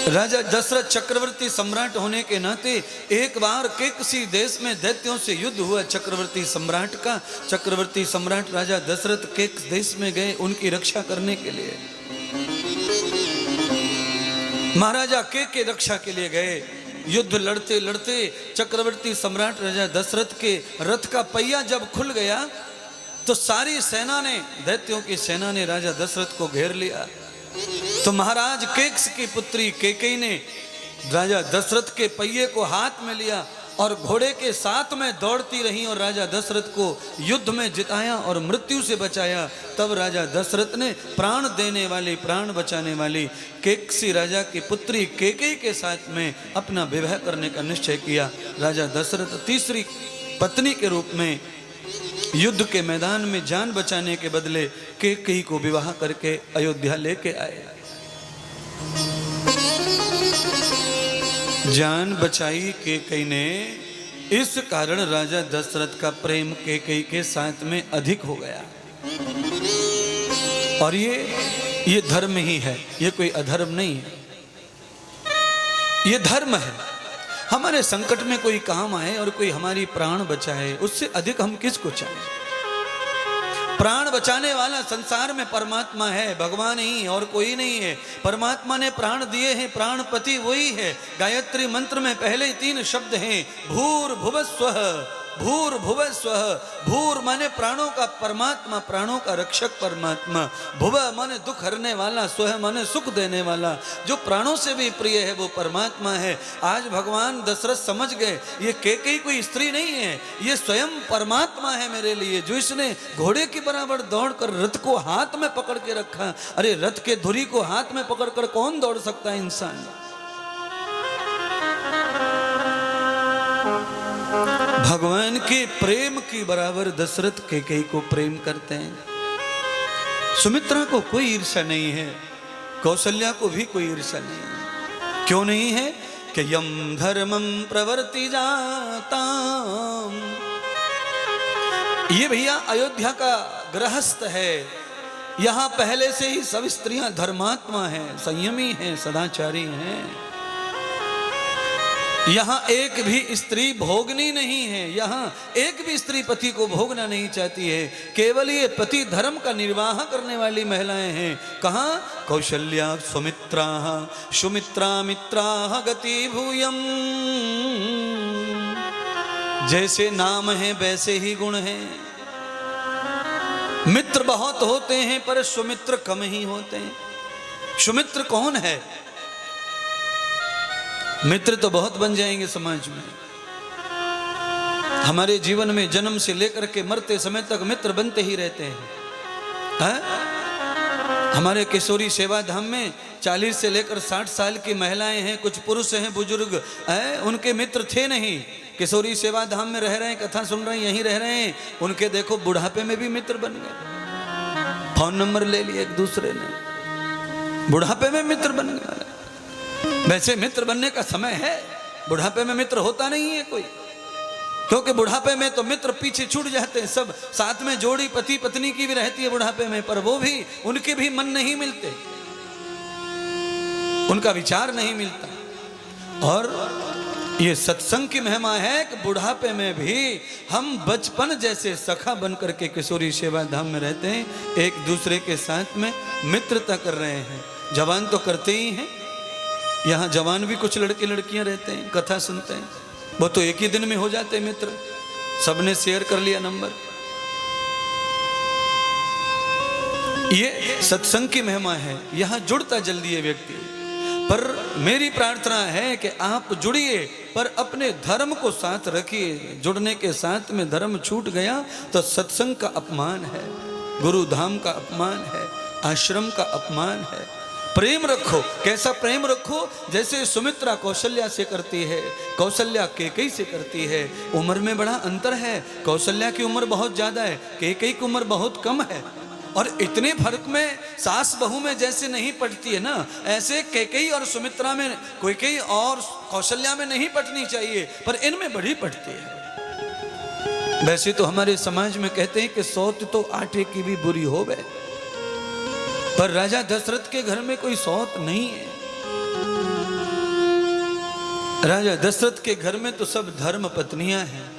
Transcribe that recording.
राजा दशरथ चक्रवर्ती सम्राट होने के नाते एक बार के किसी देश में दैत्यों से युद्ध हुआ चक्रवर्ती सम्राट का। चक्रवर्ती सम्राट राजा दशरथ के देश में गए उनकी रक्षा करने के लिए, महाराजा के रक्षा के लिए गए। युद्ध लड़ते लड़ते चक्रवर्ती सम्राट राजा दशरथ के रथ का पहिया जब खुल गया तो सारी सेना ने, दैत्यों की सेना ने राजा दशरथ को घेर लिया। तो महाराज केकस की पुत्री केकई ने राजा दशरथ के पहिए को हाथ में लिया और घोड़े के साथ में दौड़ती रही और राजा दशरथ को युद्ध में जिताया और मृत्यु से बचाया। तब राजा दशरथ ने प्राण देने वाली, प्राण बचाने वाली केकसी राजा की पुत्री केकई के साथ में अपना विवाह करने का निश्चय किया। राजा दशरथ तीसरी पत्नी के रूप में युद्ध के मैदान में जान बचाने के बदले केकई को विवाह करके अयोध्या लेके आए। जान बचाई केकई ने, इस कारण राजा दशरथ का प्रेम केकई के साथ में अधिक हो गया। और ये धर्म ही है, ये कोई अधर्म नहीं है, ये धर्म है। हमारे संकट में कोई काम आए और कोई हमारी प्राण बचाए, उससे अधिक हम किसको चाहें। प्राण बचाने वाला संसार में परमात्मा है, भगवान ही और कोई नहीं है। परमात्मा ने प्राण दिए हैं, प्राणपति वही है। गायत्री मंत्र में पहले 3 शब्द हैं, भूर भुवः स्वः, भूर भुवः स्वः। भूर माने प्राणों का परमात्मा, प्राणों का रक्षक परमात्मा। भुवः माने दुख हरने वाला, स्वः माने सुख देने वाला। जो प्राणों से भी प्रिय है वो परमात्मा है। आज भगवान दशरथ समझ गए ये केकई कोई स्त्री नहीं है, ये स्वयं परमात्मा है मेरे लिए, जो इसने घोड़े के बराबर दौड़कर रथ को हाथ में पकड़ के रखा। अरे रथ के धुरी को हाथ में पकड़कर कौन दौड़ सकता है इंसान। भगवान के प्रेम की बराबर दशरथ केकई को प्रेम करते हैं। सुमित्रा को कोई ईर्ष्या नहीं है, कौशल्या को भी कोई ईर्ष्या नहीं है। क्यों नहीं है कि यम धर्मम प्रवर्ति जाता। ये भैया अयोध्या का गृहस्थ है, यहां पहले से ही सब स्त्रियां धर्मात्मा हैं, संयमी हैं, सदाचारी हैं। यहाँ एक भी स्त्री भोगनी नहीं है, यहाँ एक भी स्त्री पति को भोगना नहीं चाहती है। केवल ये पति धर्म का निर्वाह करने वाली महिलाएं हैं। कहाँ? कौशल्या सुमित्रा सुमित्रा मित्रा गति भूयम। जैसे नाम है वैसे ही गुण है। मित्र बहुत होते हैं पर सुमित्र कम ही होते हैं। सुमित्र कौन है? मित्र तो बहुत बन जाएंगे समाज में। हमारे जीवन में जन्म से लेकर के मरते समय तक मित्र बनते ही रहते हैं। हमारे किशोरी सेवा धाम में 40 से लेकर 60 साल की महिलाएं हैं, कुछ पुरुष हैं बुजुर्ग हैं, उनके मित्र थे नहीं। किशोरी सेवा धाम में रह रहे हैं, कथा सुन रहे हैं, यहीं रह रहे हैं, उनके देखो बुढ़ापे में भी मित्र बन गए। फोन नंबर ले लिए एक दूसरे ने, बुढ़ापे में मित्र बन गए। वैसे मित्र बनने का समय है, बुढ़ापे में मित्र होता नहीं है कोई, क्योंकि बुढ़ापे में तो मित्र पीछे छूट जाते हैं। सब साथ में जोड़ी पति पत्नी की भी रहती है बुढ़ापे में, पर वो भी उनके भी मन नहीं मिलते, उनका विचार नहीं मिलता। और ये सत्संग की महिमा है कि बुढ़ापे में भी हम बचपन जैसे सखा बन करके किशोरी सेवा धाम में रहते हैं, एक दूसरे के साथ में मित्रता कर रहे हैं। जवान तो करते ही हैं, यहाँ जवान भी कुछ लड़के लड़कियां रहते हैं, कथा सुनते हैं, वो तो एक ही दिन में हो जाते हैं मित्र, सबने शेयर कर लिया नंबर। ये सत्संग की महिमा है, यहाँ जुड़ता जल्दी है व्यक्ति। पर मेरी प्रार्थना है कि आप जुड़िए पर अपने धर्म को साथ रखिए। जुड़ने के साथ में धर्म छूट गया तो सत्संग का अपमान है, गुरु धाम का अपमान है, आश्रम का अपमान है। प्रेम रखो। कैसा प्रेम रखो? जैसे सुमित्रा कौशल्या से करती है, कौशल्या केकई से करती है। उम्र में बड़ा अंतर है, कौशल्या की उम्र बहुत ज्यादा है, केकई की उम्र बहुत कम है। और इतने फर्क में सास बहू में जैसे नहीं पटती है ना, ऐसे केकई और सुमित्रा में, केकई और कौशल्या में नहीं पटनी चाहिए, पर इनमें बड़ी पटती है। वैसे तो हमारे समाज में कहते हैं कि सौत तो आटे की भी बुरी हो गए, पर राजा दशरथ के घर में कोई सौत नहीं है। राजा दशरथ के घर में तो सब धर्म पत्नियां हैं,